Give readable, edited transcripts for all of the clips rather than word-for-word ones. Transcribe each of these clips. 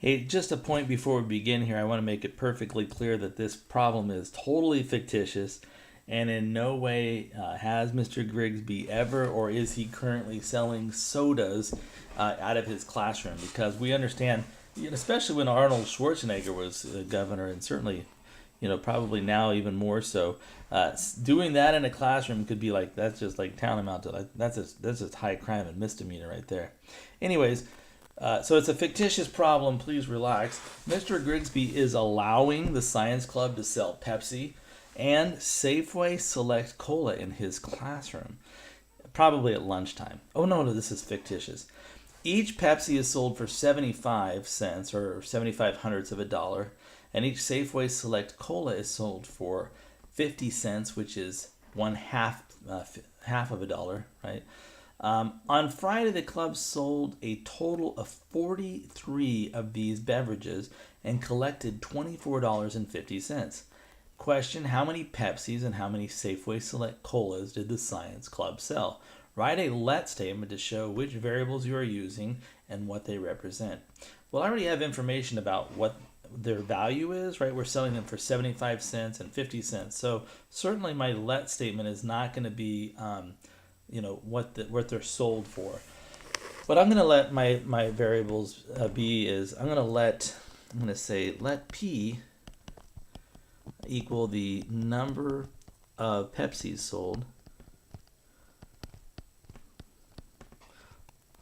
Hey, just a point before we begin here. I want to make it perfectly clear that this problem is totally fictitious and in no way has Mr. Grigsby ever or is he currently selling sodas out of his classroom, because we understand, especially when Arnold Schwarzenegger was governor, and certainly, probably now even more so, doing that in a classroom could be like, that's just like tantamount to, that's just high crime and misdemeanor right there. Anyways, so it's a fictitious problem. Please relax. Mr. Grigsby is allowing the Science Club to sell Pepsi and Safeway Select Cola in his classroom, probably at lunchtime. Oh, no, no, this is fictitious. Each Pepsi is sold for 75 cents or 75 hundredths of a dollar, and each Safeway Select Cola is sold for 50 cents, which is one half of a dollar, right? On Friday, the club sold a total of 43 of these beverages and collected $24.50. Question: how many Pepsis and how many Safeway Select Colas did the Science Club sell? Write a let statement to show which variables you are using and what they represent. Well, I already have information about what their value is, right? We're selling them for 75 cents and 50 cents. So certainly my let statement is not going to be what they're sold for. What I'm going to let my variables be is I'm going to say let P equal the number of Pepsis sold.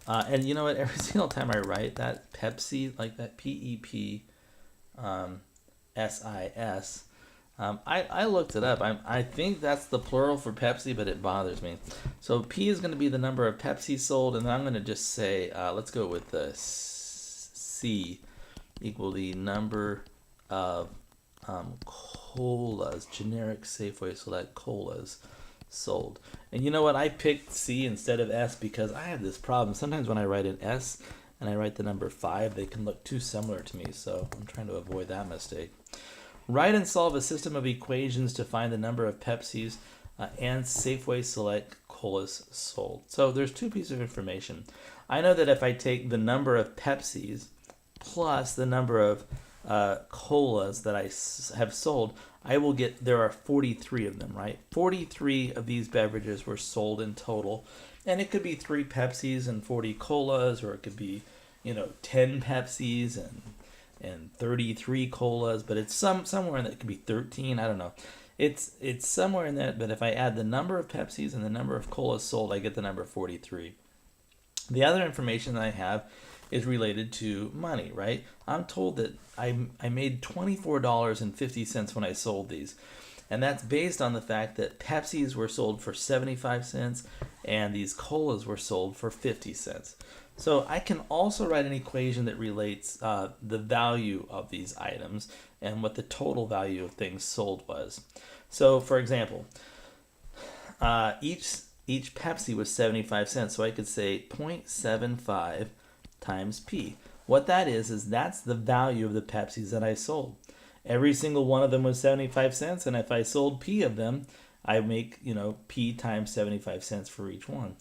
And you know what? Every single time I write that Pepsi, like that PEP SIS, I looked it up. I think that's the plural for Pepsi, but it bothers me. So P is going to be the number of Pepsi sold, and then I'm going to just say, let's go with the C equal the number of colas, generic Safeway Select colas sold. And you know what? I picked C instead of S because I have this problem. Sometimes when I write an S and I write the number 5, they can look too similar to me, so I'm trying to avoid that mistake. Write and solve a system of equations to find the number of Pepsis and Safeway Select Colas sold. So there's two pieces of information. I know that if I take the number of Pepsis plus the number of colas that I have sold, I will get, there are 43 of them, right? 43 of these beverages were sold in total. And it could be 3 Pepsis and 40 colas, or it could be, 10 Pepsis and 33 colas, but it's somewhere in that. It could be 13, I don't know. It's somewhere in that, but if I add the number of Pepsis and the number of colas sold, I get the number 43. The other information that I have is related to money, right? I'm told that I made $24.50 when I sold these. And that's based on the fact that Pepsis were sold for 75 cents and these colas were sold for 50 cents. So I can also write an equation that relates the value of these items and what the total value of things sold was. So for example, each Pepsi was 75 cents. So I could say 0.75 times P. What that is that's the value of the Pepsis that I sold. Every single one of them was 75 cents, and if I sold P of them, I make, P times 75 cents for each one.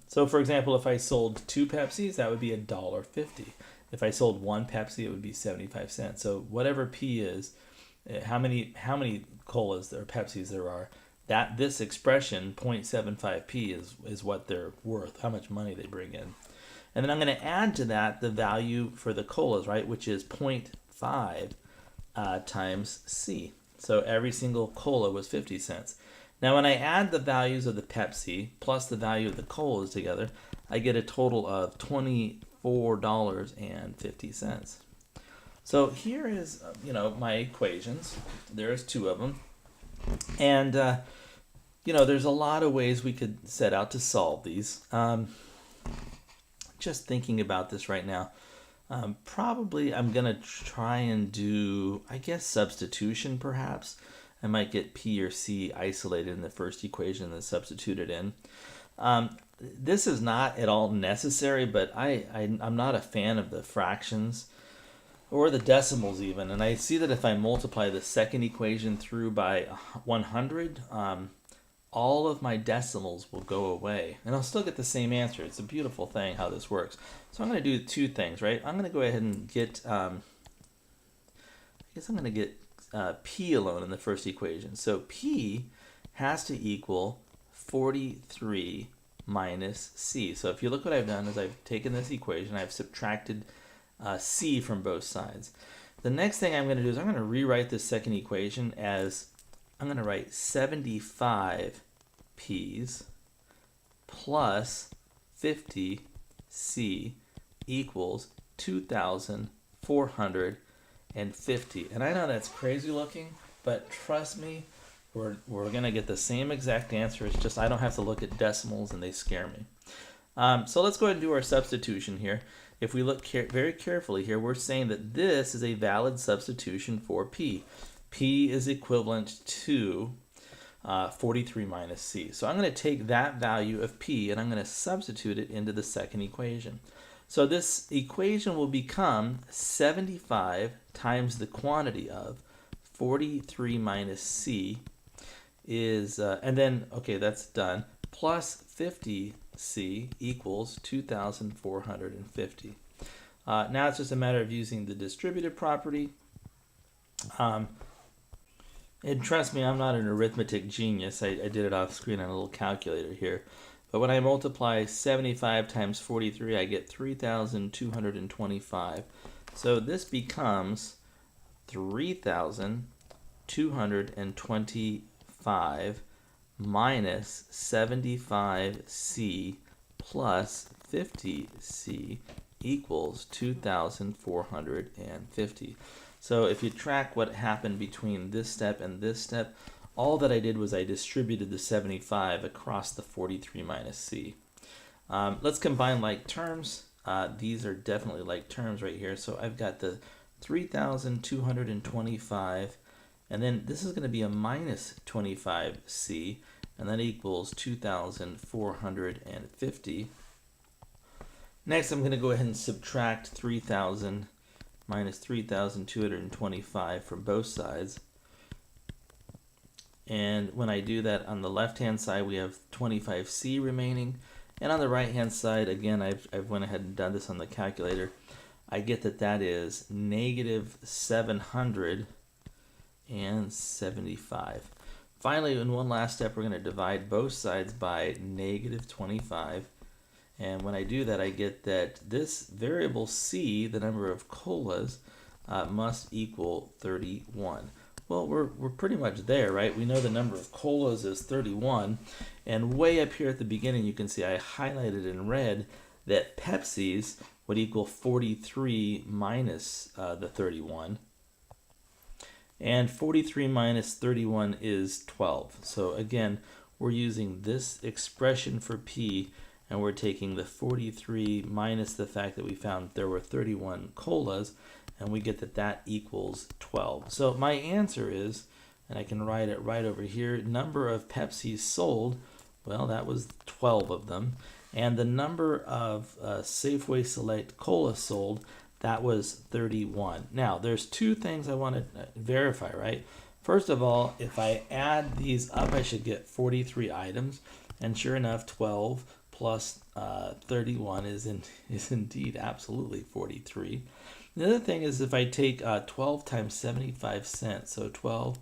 So for example, if I sold 2 Pepsis, that would be $1.50. If I sold 1 Pepsi, it would be 75 cents. So whatever P is, how many colas or Pepsis there are, that this expression 0.75p is what they're worth, how much money they bring in. And then I'm going to add to that the value for the colas, right, which is 0.5 times C. So every single cola was 50 cents. Now when I add the values of the Pepsi plus the value of the colas together, I get a total of $24.50. So here is, my equations. There's 2 of them. And, there's a lot of ways we could set out to solve these. Just thinking about this right now, probably I'm going to try and do, I guess, substitution perhaps. I might get P or C isolated in the first equation and then substitute it in. This is not at all necessary, but I'm not a fan of the fractions or the decimals even. And I see that if I multiply the second equation through by 100, all of my decimals will go away, and I'll still get the same answer. It's a beautiful thing how this works. So I'm going to do two things, right? I'm going to go ahead and get, I guess I'm going to get P alone in the first equation. So P has to equal 43 minus C. So if you look what I've done is I've taken this equation, I've subtracted C from both sides. The next thing I'm going to do is I'm going to rewrite this second equation as I'm going to write 75 P's plus 50 C equals 2,450. And I know that's crazy looking, but trust me, we're going to get the same exact answer. It's just I don't have to look at decimals and they scare me. So let's go ahead and do our substitution here. If we look very carefully here, we're saying that this is a valid substitution for P. P is equivalent to 43 minus C. So I'm going to take that value of P and I'm going to substitute it into the second equation. So this equation will become 75 times the quantity of 43 minus C is, and then, okay, that's done, plus 50C equals 2,450. Now it's just a matter of using the distributive property. And trust me, I'm not an arithmetic genius. I did it off screen on a little calculator here. But when I multiply 75 times 43, I get 3,225. So this becomes 3,225 minus 75C plus 50C equals 2,450. So if you track what happened between this step and this step, all that I did was I distributed the 75 across the 43 minus C. Let's combine like terms. These are definitely like terms right here. So I've got the 3,225, and then this is going to be a minus 25C, and that equals 2,450. Next, I'm going to go ahead and subtract 3,000 minus 3,225 from both sides. And when I do that, on the left-hand side, we have 25C remaining. And on the right-hand side, again, I've went ahead and done this on the calculator. I get that that is negative 775. Finally, in one last step, we're going to divide both sides by negative 25. And when I do that, I get that this variable C, the number of colas, must equal 31. Well, we're pretty much there, right? We know the number of colas is 31. And way up here at the beginning, you can see I highlighted in red that Pepsi's would equal 43 minus the 31. And 43 minus 31 is 12. So again, we're using this expression for P, and we're taking the 43 minus the fact that we found there were 31 colas, and we get that that equals 12. So my answer is, and I can write it right over here, number of Pepsis sold, well, that was 12 of them. And the number of Safeway Select Cola sold, that was 31. Now, there's two things I want to verify, right? First of all, if I add these up, I should get 43 items. And sure enough, 12 plus 31 is indeed absolutely 43. The other thing is if I take 12 times 75 cents, so 12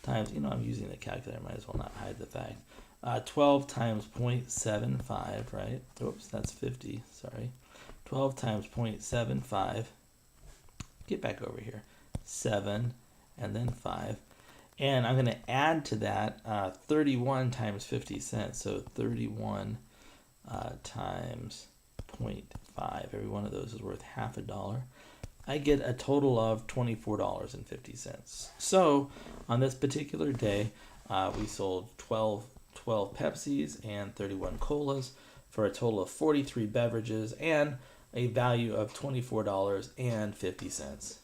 times, I'm using the calculator, might as well not hide the fact. 12 times 0.75, right? Oops, that's 50, sorry. 12 times 0.75, get back over here, 7, and then 5. And I'm going to add to that 31 times 50 cents, so 31 times 0.5. Every one of those is worth half a dollar. I get a total of $24.50. So on this particular day, we sold 12 Pepsis and 31 colas for a total of 43 beverages and a value of $24.50.